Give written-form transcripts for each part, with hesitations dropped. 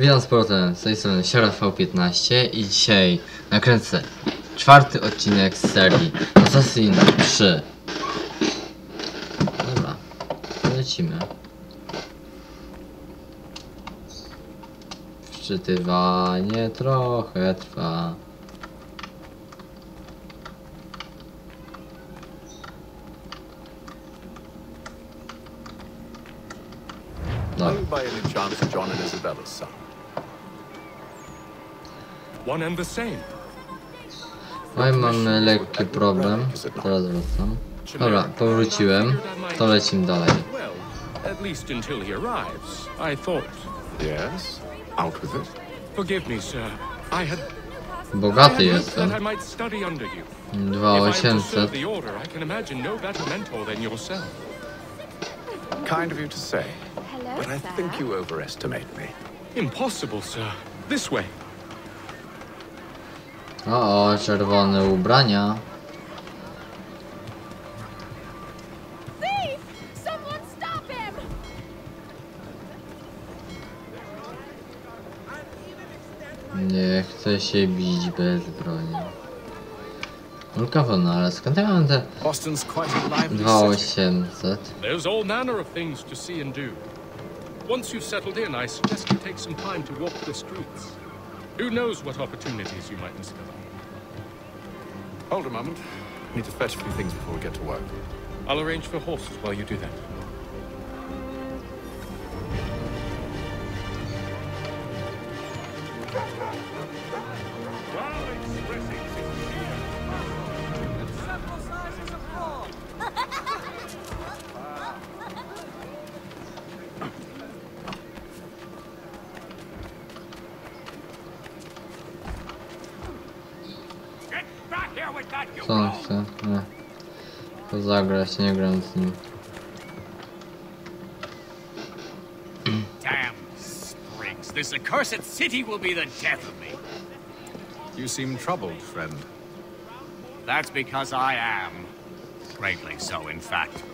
Witam z powrotem, z tej strony Sierra V15 i dzisiaj nakręcę czwarty odcinek z serii Assassin's 3. Dobra, lecimy. Wczytywanie trochę trwa. Are you by any chance John and Isabella's son? One and the same. Oj, mamy lekki problem. Teraz wracam. Dobra, powróciłem. To lecimy dalej. Well, at least until he arrives, I thought. Yes. Out with it. Forgive me, sir. I had Bogaty hoped jestem. that I might study under you. 2800. The order, I can imagine no better mentor than yourself. Kind of you to say. Hello, But I sir. think you overestimate me. Impossible, sir. This way. O, czerwone ubrania. Thief! Someone stop him! Nie chcę się bić bez broni. Ulka wolna, ale skąd ja mam te Boston's quite a lively city. 2800? There's all manner of things to see and do. Once you've settled in, I suggest you take some time to walk the streets. Who knows what opportunities you might discover. Hold a moment. Need to fetch a few things before we get to work. I'll arrange for horses while you do that. Co on chce? Nie. To zagrać, nie gram z nim. Damn sprigs. This accursed city will be the death of me. You seem troubled, friend. That's because I am. Greatly so, in fact.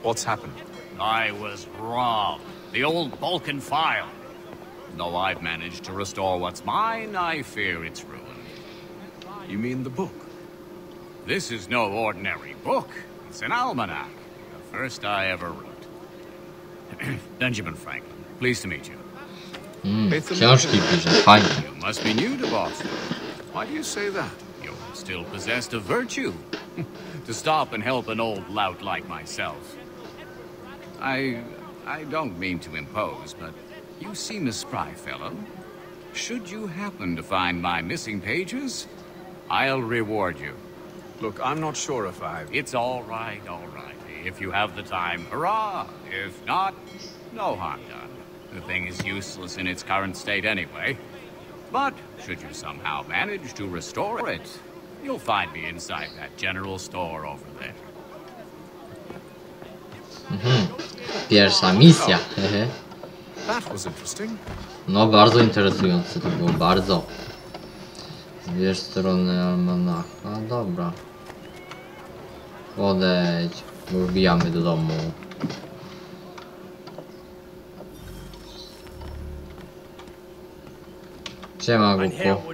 What's happened? I was robbed. The old Balkan file. Though I've managed to restore what's mine, I fear it's ruined. You mean the book? This is no ordinary book. It's an almanac. The first I ever wrote. Benjamin Franklin, pleased to meet you. Książki pisze, fajnie. You must be new to Boston. Why do you say that? You're still possessed of virtue. To stop and help an old lout like myself. I don't mean to impose, but you seem a spry fellow. Should you happen to find my missing pages, I'll reward you. Look, I'm not sure if I... It's all right, all right. If you have the time, hurrah! If not, no harm done. The thing is useless in its current state anyway. But should you somehow manage to restore it, you'll find me inside that general store over there. Pierwsza misja. Hehe. That was interesting. No, bardzo interesujące to było, bardzo. Zbierz strony almanacha, dobra. Podejdź, bo wbijamy do domu. Siema, głupku.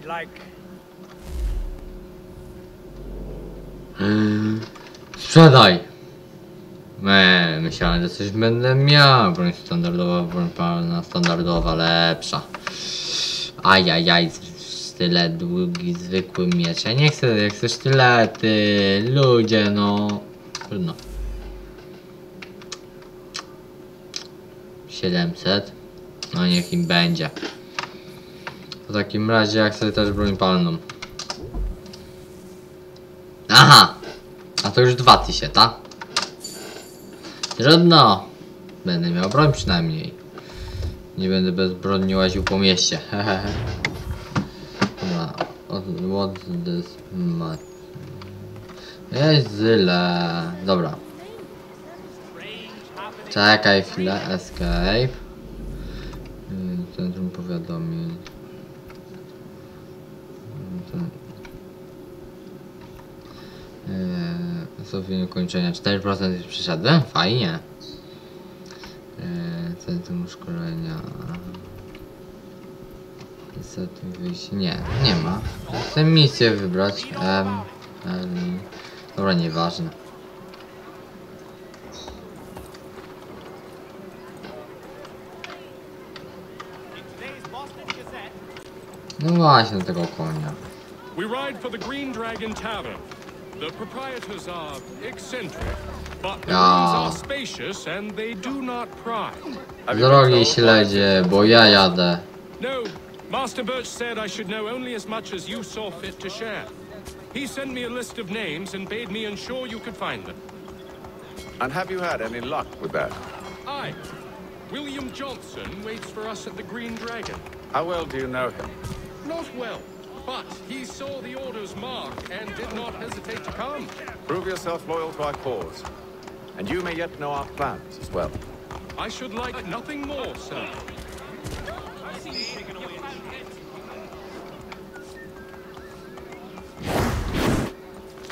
Sprzedaj! Myślałem, że coś będę miał. Broń standardowa, broń palna, standardowa, lepsza. Ajajaj, tyle długi, zwykły miecz. Ja nie chcę, jak chcesz sztylety, ludzie, no. Trudno. 700. No niech im będzie. W takim razie ja chcę też broń palną. Aha! A to już 2000, tak? Trudno. Będę miał broń przynajmniej. Nie będę bezbronnie łaził po mieście. Dobra. What this mat. Jest zyle. Dobra. Czekaj chwilę. Escape. Centrum powiadomień. Stopień ukończenia 4% już przyszedłem? Fajnie. Centrum szkolenia. Niestety wyjść. Nie ma. Chcę misję wybrać. Dobra, nieważne. No właśnie, tego konia. We ride for the Green Dragon Tavern. The proprietors are eccentric, but the rooms are spacious and they do not pry. Drogi śledzie, bo ja jadę. No, Master Birch said I should know only as much as you saw fit to share. He sent me a list of names and bade me ensure you could find them. And have you had any luck with that? Aye. William Johnson waits for us at the Green Dragon. How well do you know him? Not well, but he saw the order's mark and did not hesitate to come. Prove yourself loyal to our cause. And you may yet know our plans as well. I should like nothing more, sir.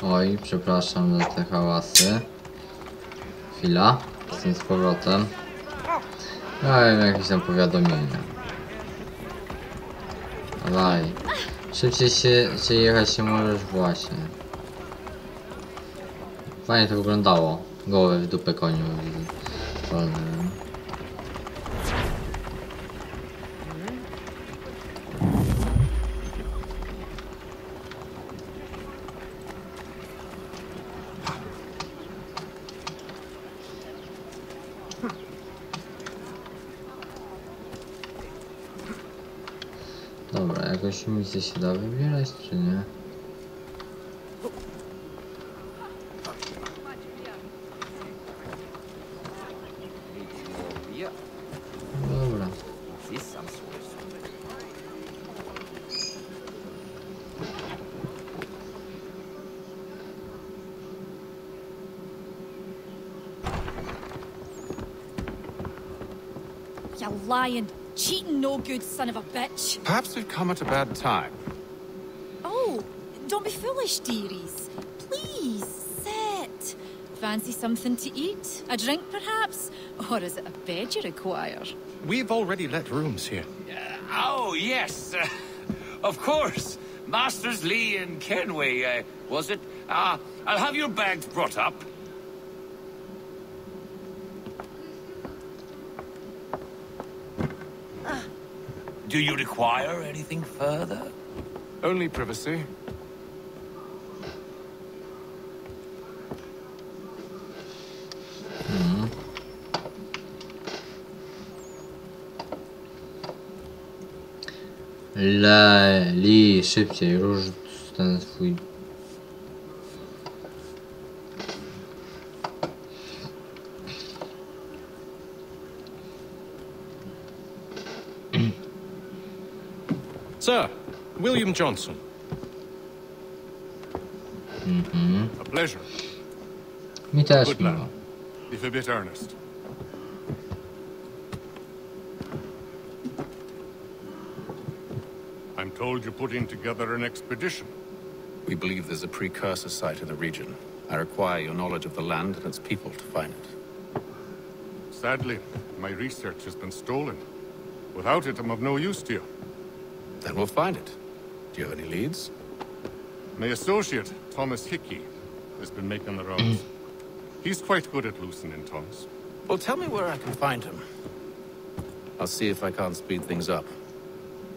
Oj, przepraszam za te hałasy. Chwila, jestem z powrotem. Oj, jakieś tam powiadomienia. Dawaj. Szybciej się jechać się możesz właśnie. Fajnie to wyglądało. Głowę w dupę koniu. Dobra, jakoś misję się da wybierać, czy nie? Dobra. You lying, cheating, no good son of a bitch. Perhaps we've come at a bad time. Oh, don't be foolish, dearies. Please, sit. Fancy something to eat? A drink, perhaps? Or is it a bed you require? We've already let rooms here. Oh, yes. Of course. Masters Lee and Kenway, was it? I'll have your bags brought up. Do you require anything further? Only privacy. Li, szybciej, róż ten swój. Sir, William Johnson. A pleasure. Mi też Good miło. lad. If a bit earnest. I'm told you're putting together an expedition. We believe there's a precursor site in the region. I require your knowledge of the land and its people to find it. Sadly, my research has been stolen. Without it, I'm of no use to you. Then we'll find it. Do you have any leads? My associate, Thomas Hickey, has been making the rounds. He's quite good at loosening tongues. Well, tell me where I can find him. I'll see if I can't speed things up.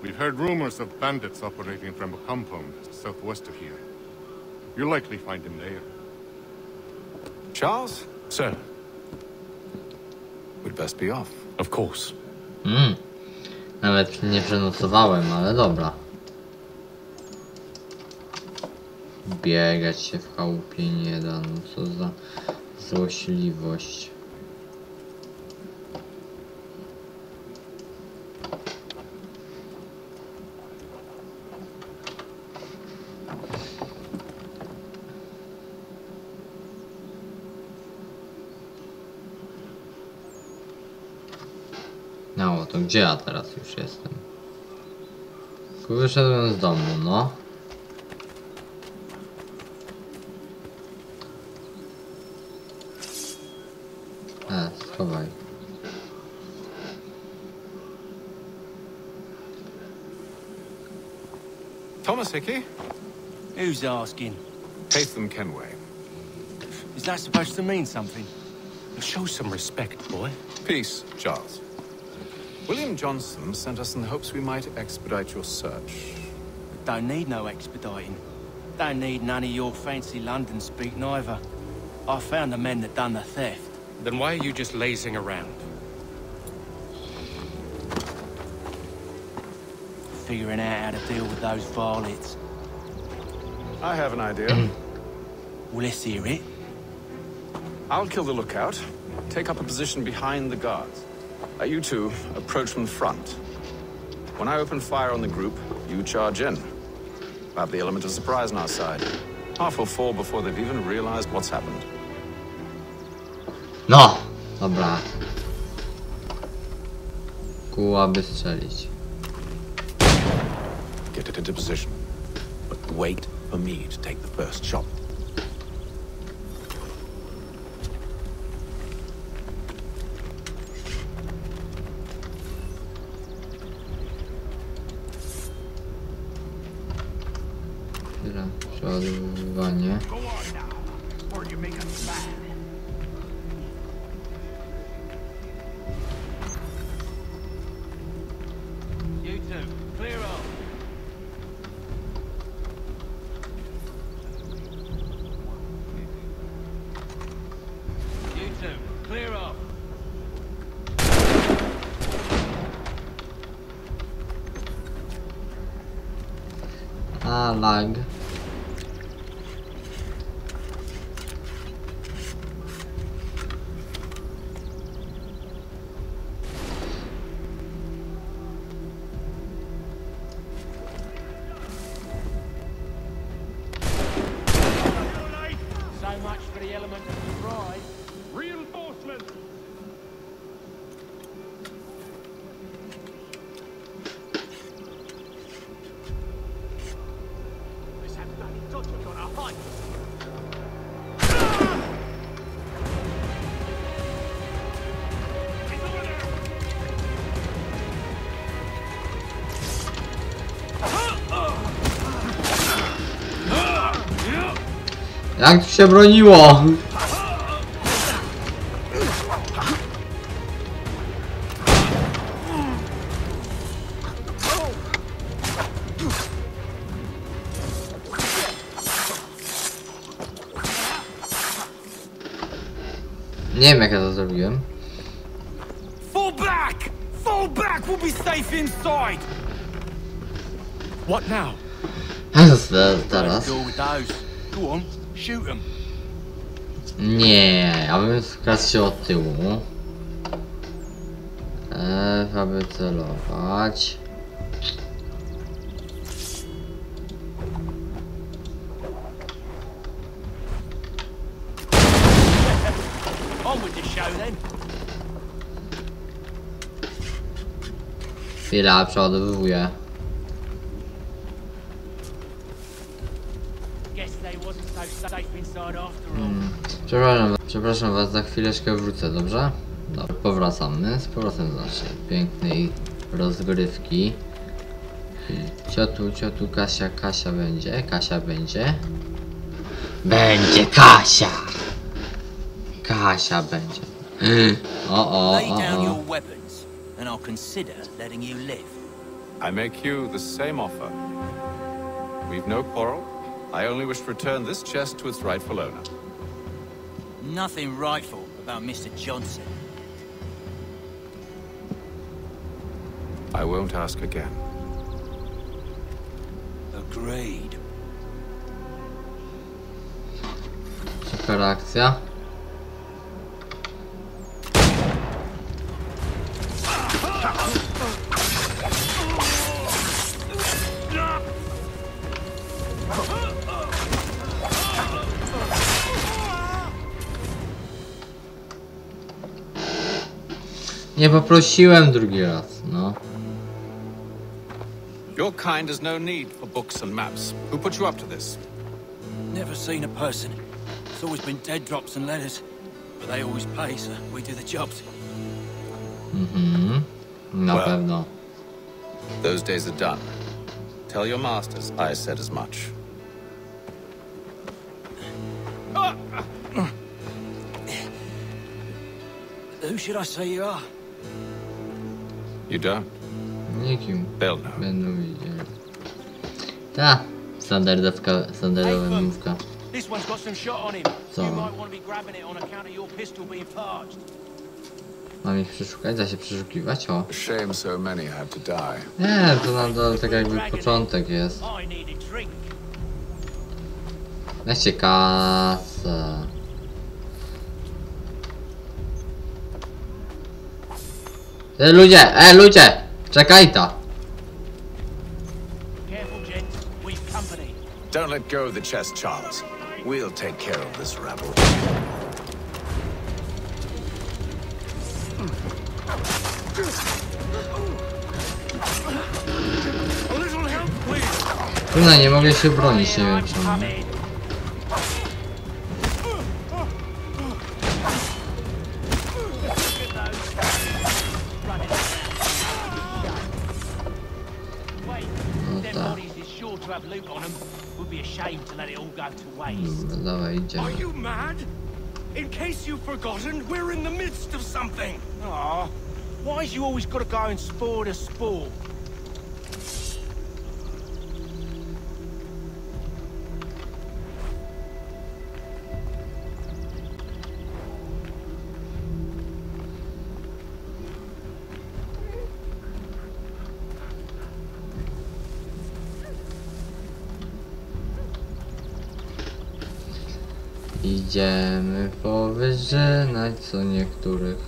We've heard rumors of bandits operating from a compound southwest of here. You'll likely find him there. Charles? Sir, We'd best be off. of course. Nawet nie przenocowałem, ale dobra. Biegać się w chałupie nie da, no co za złośliwość. No, to gdzie ja teraz już jestem? Tylko wyszedłem z domu, no. Schowaj. Thomas Hickey? Who's asking? Haytham Kenway. Is that supposed to mean something? Show some respect, boy. Peace, Charles. William Johnson sent us in the hopes we might expedite your search. Don't need no expediting. Don't need none of your fancy London speak neither. I found the men that done the theft. Then why are you just lazing around? Figuring out how to deal with those varlets. I have an idea. Well, let's hear it. I'll kill the lookout, take up a position behind the guards. You two approach from the front. When I open fire on the group, you charge in. We'll have the element of surprise on our side. Half will fall before they've even realized what's happened. No! Dobra. Kułaby strzelić. Get it into position. But wait for me to take the first shot. Przeładowywanie. You two, clear off. You two, clear off. A, lag. So much for the element of surprise. Reinforcements! Jak tu się broniło? Nie wiem jak ja to zrobiłem. Fall back! Fall back! We'll be safe inside! What now? Teraz. Deal with those. Go on, shoot them. Nie, ja bym skradł się od tyłu. Aby celować. On with the show then. Chwila, przeładowuję. Guess they wasn't so safe inside after all. Przepraszam was, za chwileczkę wrócę, dobrze? Dobra, powracamy, z powrotem do naszej pięknej rozgrywki. Ciotu, Kasia będzie, Będzie Kasia! Kasia będzie. Lay down your weapons, and I'll consider letting you live. I make you the same offer. We've no quarrel. I only wish to return this chest to its rightful owner. Nothing rightful about Mr. Johnson. I won't ask again. Agreed. Super akcja. Nie poprosiłem drugi raz, no. Your kind has no need for books and maps. Who put you up to this? Never seen a person. It's always been dead drops and letters. But they always pay, so we do the jobs. Na Well. pewno. Those days are done. Tell your masters I said as much. Who should I say you are? You don't? Nikim They'll know. będą widzieli. Ta, standardowa mówka. This one's got some shot on him. Co? You might want to be grabbing it on account of your pistol being parched. Mam ich przeszukać? Da się przeszukiwać? O. Shame so many had to die. Nie, to nadal tak jakby początek jest. I need a drink. Weźcie kasę. Ludzie! Czekaj ta! Careful, gents. We've company. Don't let go of the chest, Charles. We'll take care of this rabble. A little help, please. Kurna, nie mogę się bronić, nie wiem czemu. No tak. Dobra, dawaj, idziemy. Are you mad? In case you've forgotten, we're in the midst of something. Aw, why's you always gotta go and spoil the sport? Idziemy powyżynać co niektórych.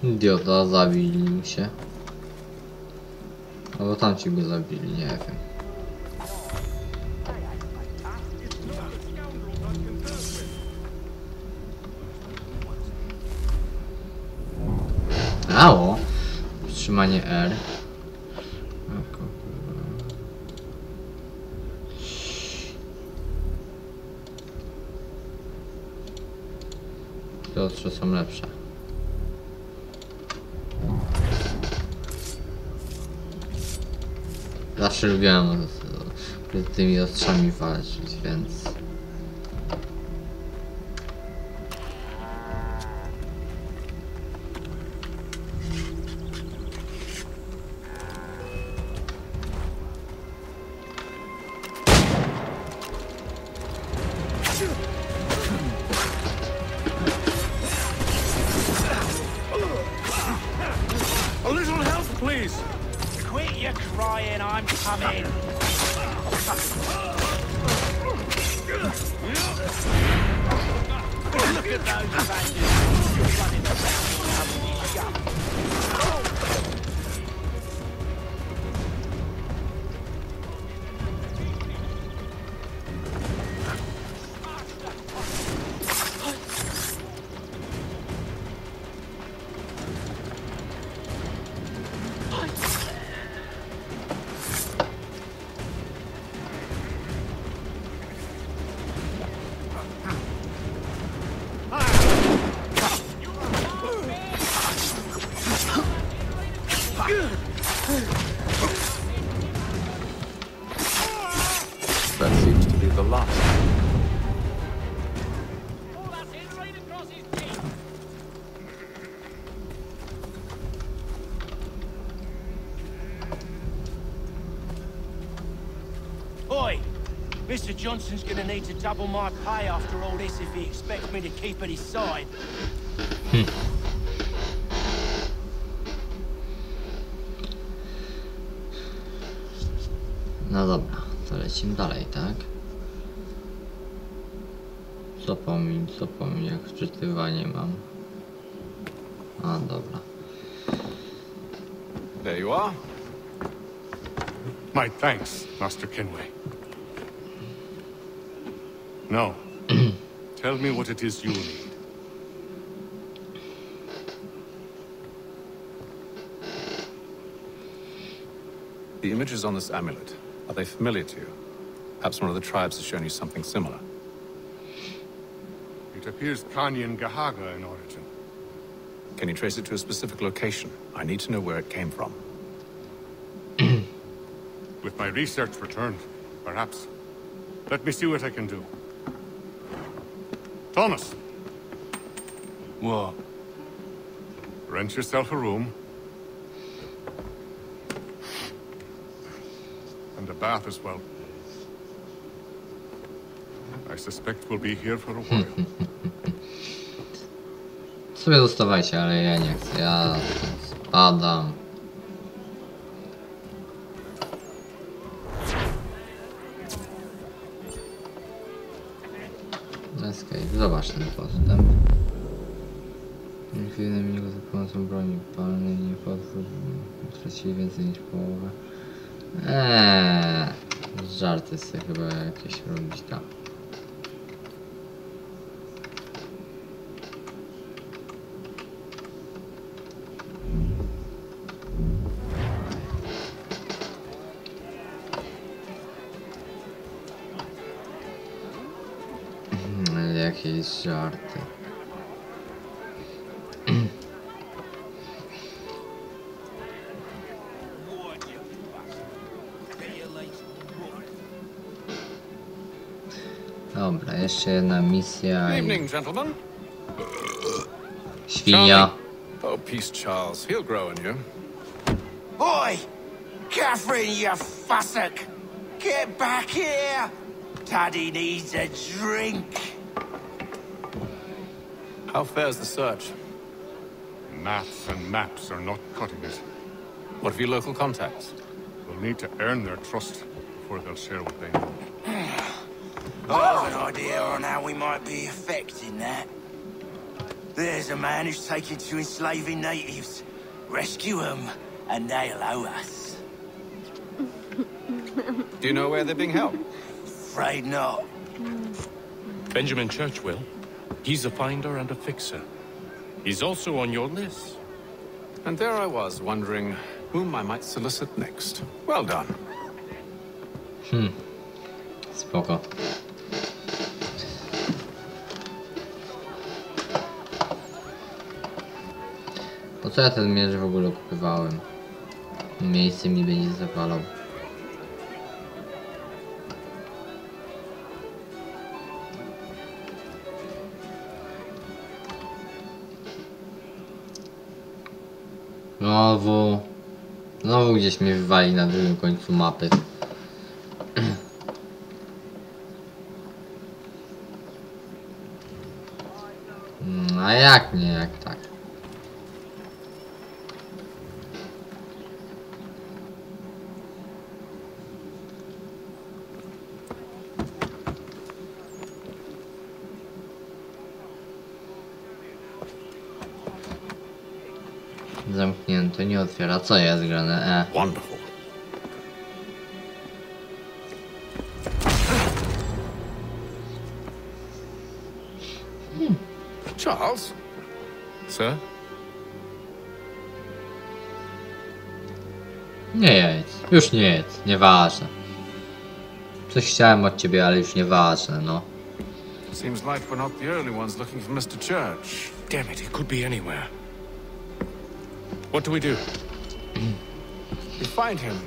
Idiota, zabili się. Albo tamci go zabili, nie wiem. Ało! Trzymanie R. Te ostrze są lepsze. Zawsze lubiłem z tymi ostrzami walczyć, więc... A little help, please. Quit your crying, I'm coming. Look at those bandits running around with his gun. That seems to be the last. Oi! Mr. Johnson's gonna need to double my pay after all this if he expects me to keep at his side. No dobra, to lecimy dalej, tak? Co pomiń, jak wczytywanie mam. A, dobra. There you are. My thanks, Master Kenway. Now, tell me what it is you need. The images on this amulet, are they familiar to you? Perhaps one of the tribes has shown you something similar. It appears Kanyan Gahaga in origin. Can you trace it to a specific location? I need to know where it came from. With my research returned, perhaps. Let me see what I can do. Thomas! What? Rent yourself a room. And a bath as well. I suspect we'll be here for a while. Sobie zostawajcie, ale ja nie chcę. Ja spadam. Escape. Zobacz ten postęp. Chwilę minionego za pomocą broni palnej nie potwór stracili więcej niż połowę. Żarty sobie chyba jakieś robić tam. Jakieś żarty. Dobra, jeszcze jedna misja. Good evening, gentlemen. Świnia. Oh, peace, Charles. He'll grow on you. Oi! Catherine, you fussock! Get back here! Taddy needs a drink. How fares the search? Maths and maps are not cutting it. What of your local contacts? We'll need to earn their trust before they'll share what they know. I have an idea on how we might be affecting that. There's a man who's taken to enslaving natives. Rescue them, and they'll owe us. Do you know where they're being held? Afraid not. Benjamin Churchwill. He's a finder and a fixer. He's also on your list. And there I was, wondering whom I might solicit next. Well done. Spoko. Po co ja ten miecz w ogóle kupywałem? Miejsce mi będzie zawalał. Znowu gdzieś mnie wywali na drugim końcu mapy. A jak nie, jak tak? Zamknięto, nie otwiera. Co jest grane? Wonderful. Charles? Sir? Nie jedz. Już nie jedz. Nieważne. Coś chciałem od ciebie, ale już nieważne, no. Seems like we're not the only ones looking for Mr. Church. Damn it, he could be anywhere. What do we do? We find him.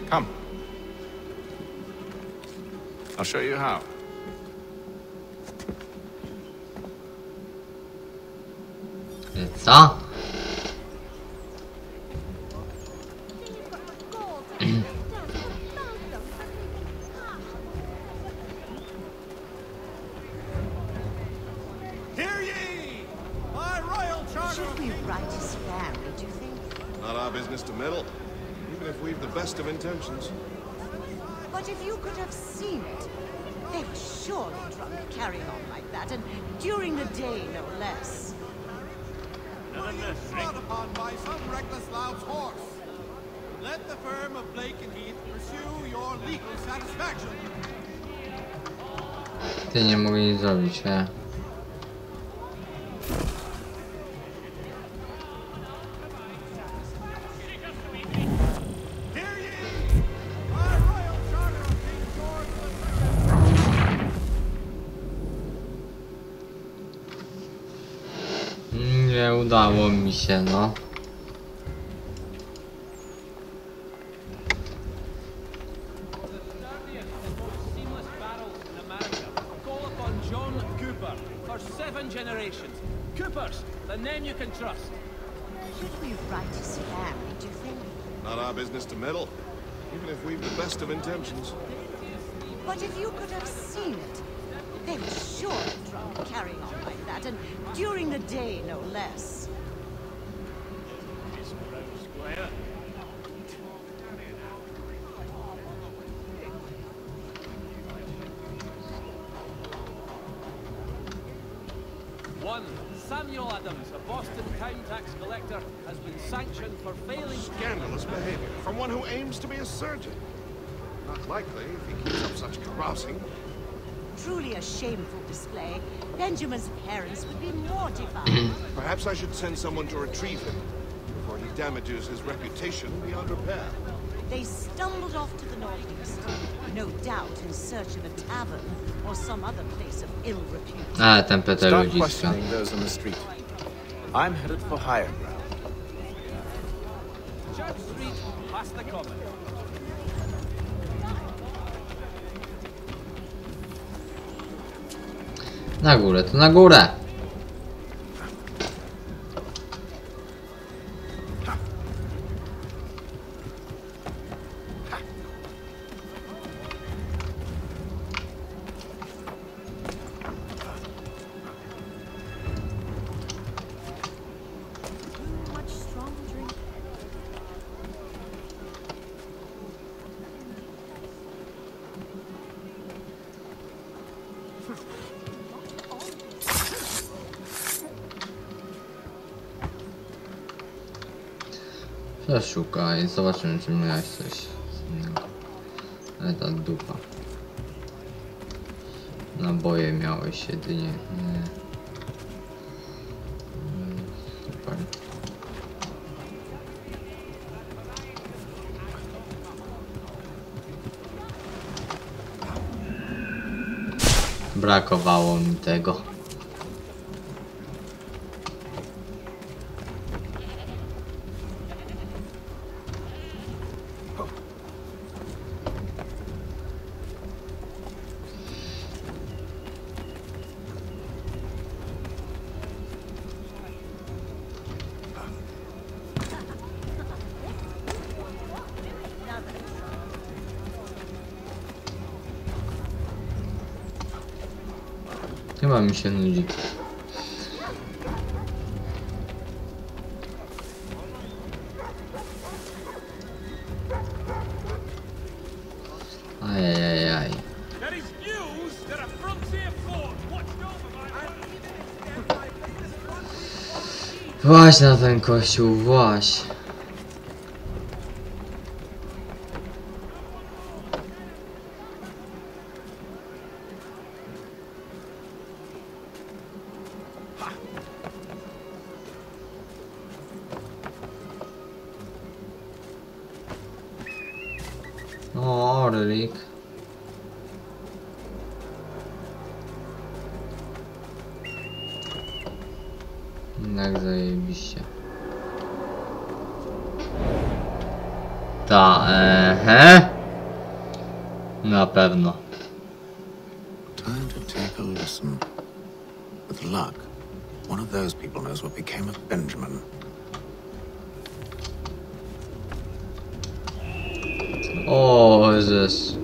Come. I'll show you how. Co? right as family, do you think? Not our business to meddle, even if we've the best of intentions. But if you could have seen it, they were surely drunk carrying on like that, and during the day, no less. Were you trod upon by some reckless loud's horse? Let the firm of Blake and Heath pursue your legal satisfaction. Ty nie mogę nic zrobić, nie? Nie udało mi się, no. Coopers, the name you can trust. Should we right as family, do you think? Not our business to meddle, even if we've the best of intentions. But if you could have seen it, they were surely drunk carrying on like that, and during the day, no less. Squire. One, Samuel Adams, a Boston town tax collector, has been sanctioned for failing... Scandalous behavior from one who aims to be a surgeon. Not likely if he keeps up such carousing. Truly a shameful display. Benjamin's parents would be mortified. Perhaps I should send someone to retrieve him before he damages his reputation beyond repair. They stumbled off to the northeast, no doubt in search of a tavern or some other place of ill repute. Ten Peter Start ludziska. questioning those on the street. I'm headed for higher ground. Church Street, past the common. Na górę, to na górę! Much strong drink. Przeszukaj, zobaczymy czy miałeś coś innego. Ale ta dupa. Naboje miałeś jedynie. Nie. Super. Brakowało mi tego. Chyba mi się nudzi. Ajajajaj. Właź na ten kościół, właź. O, Orlik. Jak zajebiście. Ta, na pewno. Time to take a listen. With luck, one of those people knows what became of Benjamin. Oh, is this?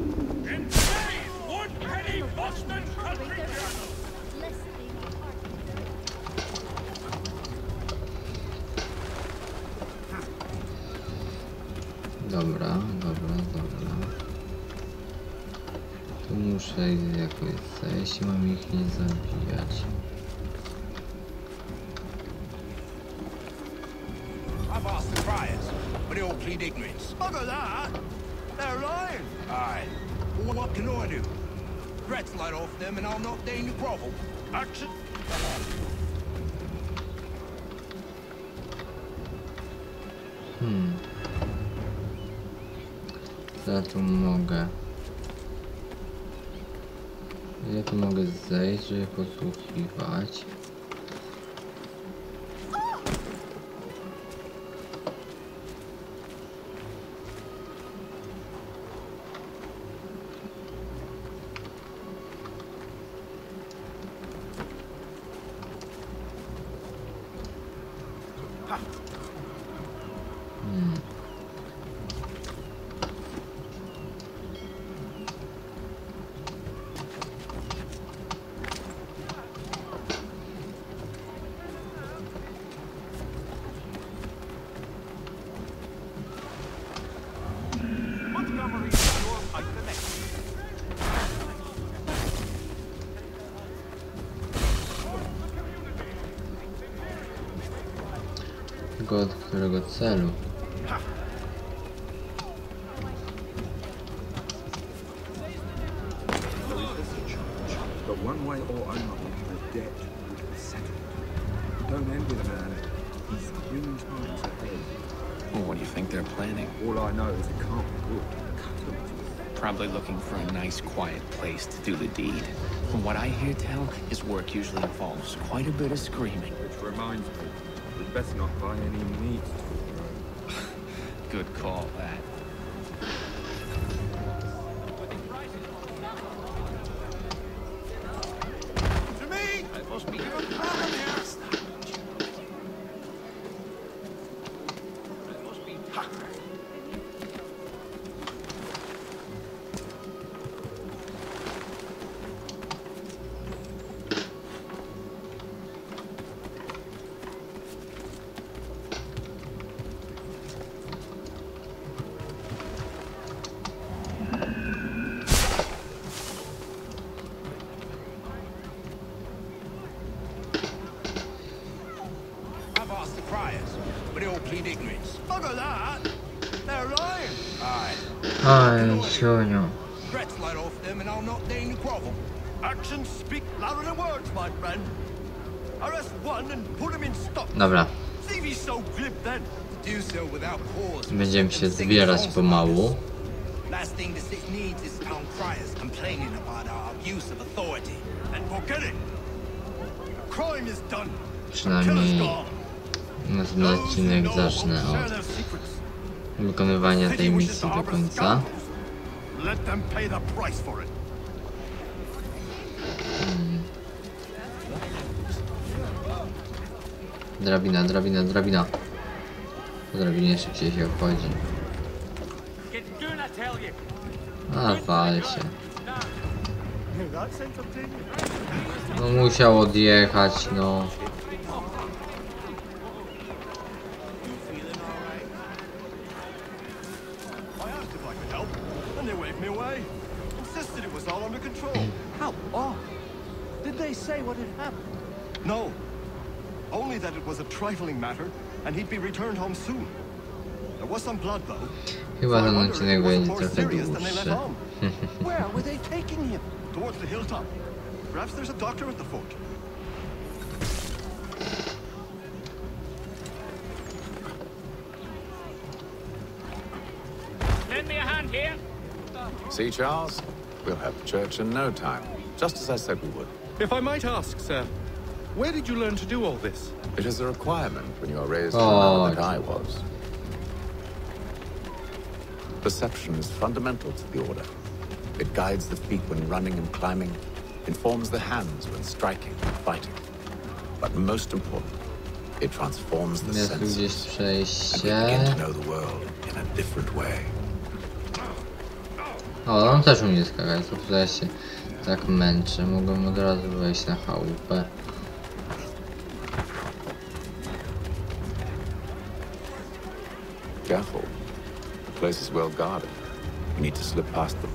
Dobra. Tu muszę jakoś zejść, mam ich nie zabijać. I've asked the friars, but they all plead ignorance. Bugger that! They're lying! Aye. Well, what can I do? Threats light off them and I'll not deign to grovel. Action! Co ja tu mogę? Ja tu mogę zejść, żeby posłuchiwać. Tylko od którego celu? But one way or another, the debt would be settled. Don't end with a man. He's 3 times ahead. Well, what do you think they're planning? All I know is it can't be good. Cut them to Probably looking for a nice, quiet place to do the deed. From what I hear tell, his work usually involves quite a bit of screaming. Which reminds me, we'd best not buy any meat. Good call, that. To me! I must be given pardon here. It must be... Ha! I've asked the friars, but they all plead ignorance. Bugger that! They're lying! Aye. Aj, sioniu. Threats light off them and I'll not deign to grovel. Actions speak louder than words, my friend. Arrest one and put him in stocks. Dobra, See if he's so glib then. Do so without cause. będziemy się zbierać pomału. Last thing the city needs is town criers complaining about our abuse of authority. And forget it. The crime is done. Przynajmniej na ten odcinek zacznę od wykonywania tej misji do końca. Let them pay the price for it. Drabina. Po drabinie szybciej się obchodzi. A, wal się. No musiał odjechać, no. I asked if I could help, and they waved me away. Insisted it was all under control. How odd. Did they say what had happened? No. Only that it was a trifling matter, and he'd be returned home soon. There was some blood, though. Chyba ten odcinek będzie trochę dłuższy. Where were they taking him? Towards the hilltop. Perhaps there's a doctor at the fort. Lend me a hand here. See, Charles? We'll have church in no time, just as I said we would. If I might ask, sir, where did you learn to do all this? It is a requirement when you are raised in the manner that I was. Perception is fundamental to the order. It guides the feet when running and climbing, informs the hands when striking and fighting. But most important, it transforms the Jest tu gdzieś senses, and we przejście. begin to know the world in a different way. O, on też umie skakać, to tutaj się tak męczę. Mogłem od razu wejść na chałupę. Careful. place is well guarded. We need to slip past them.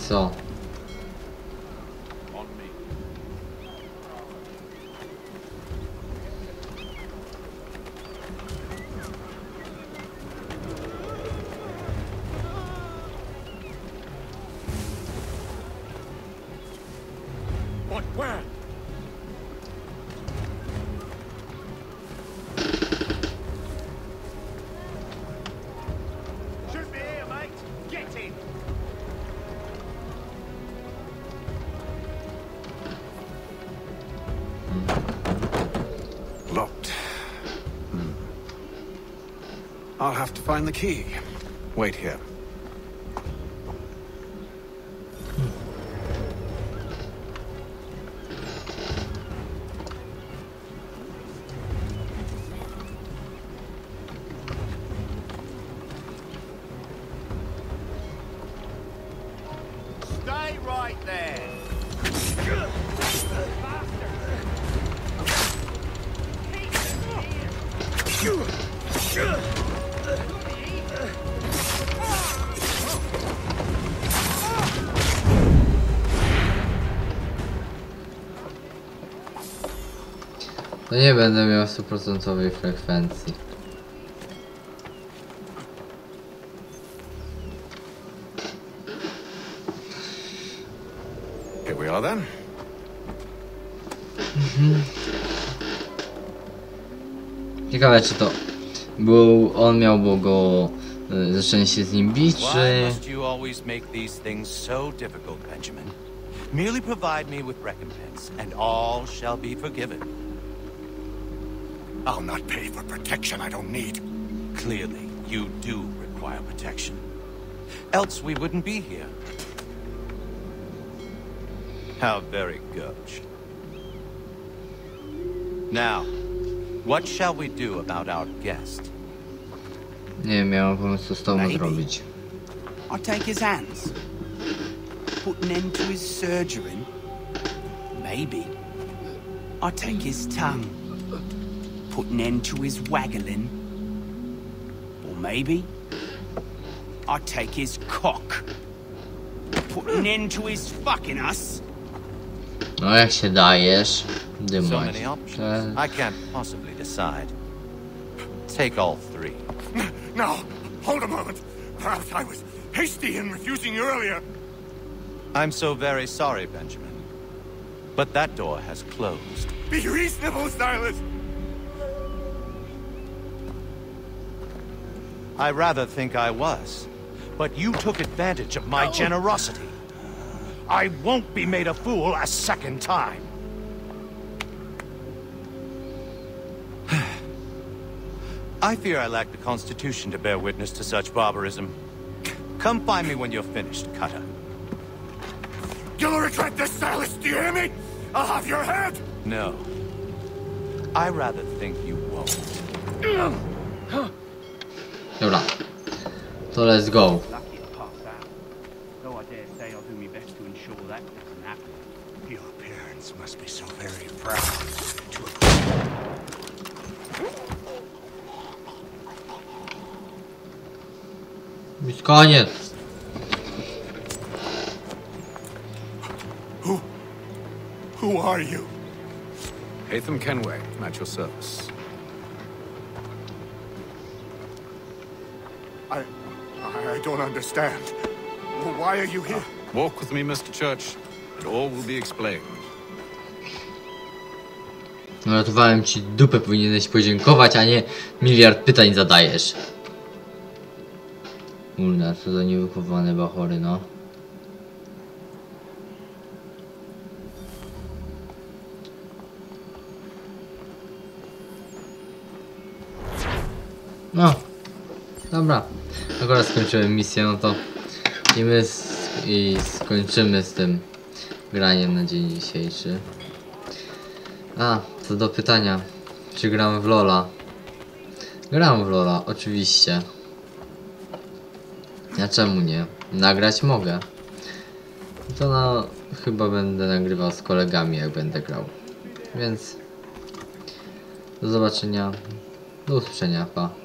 Co? But where? Should be here, mate. Get in. Locked. I'll have to find the key. Wait here. Stay right there. To nie będę miał 100% frekwencji. Here we are then. Ciekawe, czy to był on miał go zacząć się z nim bić, Why czy... must you always make these things so difficult, Benjamin? Merely provide me with recompense, and all shall be forgiven. I'll not pay for protection I don't need. Clearly, you do require protection. Else we wouldn't be here. How very gauche. Now, what shall we do about our guest? Nie miałem pomysłu z tobą zrobić. I take his hands. Put an end to his surgery. Maybe. I take his tongue. Put an end to his waggling. Or maybe I take his cock. Put an end to his fucking us. No jak się dajesz, So dymać. many options. I can't possibly decide. Take all three. No, hold a moment. Perhaps I was hasty in refusing you earlier. I'm so very sorry, Benjamin. But that door has closed. Be reasonable, Silas. I rather think I was. But you took advantage of my generosity. I won't be made a fool a second time. I fear I lack the constitution to bear witness to such barbarism. Come find me when you're finished, Cutter. You'll regret this, Silas. Do you hear me? I'll have your head. No. I rather think you won't. Dobra. To let's go. Lucky it passed out. Though I dare say I'll do my best to ensure that doesn't happen. Your parents must be so very proud to have... Już koniec. Who are you? Hatham Kenway, at your service. I don't understand. Why are you here? Walk with me, Mr. Church, and all will be explained. No, ratowałem ci dupę, powinieneś podziękować, a nie miliard pytań zadajesz. Ulna, co za niewychowane bachory, no. No, dobra. Akurat skończyłem misję, no to i skończymy z tym graniem na dzień dzisiejszy. A, co do pytania, czy gram w LoL'a? Gram w LoL'a, oczywiście. A czemu nie? Nagrać mogę. To no, chyba będę nagrywał z kolegami, jak będę grał. Więc do zobaczenia, do usłyszenia, pa.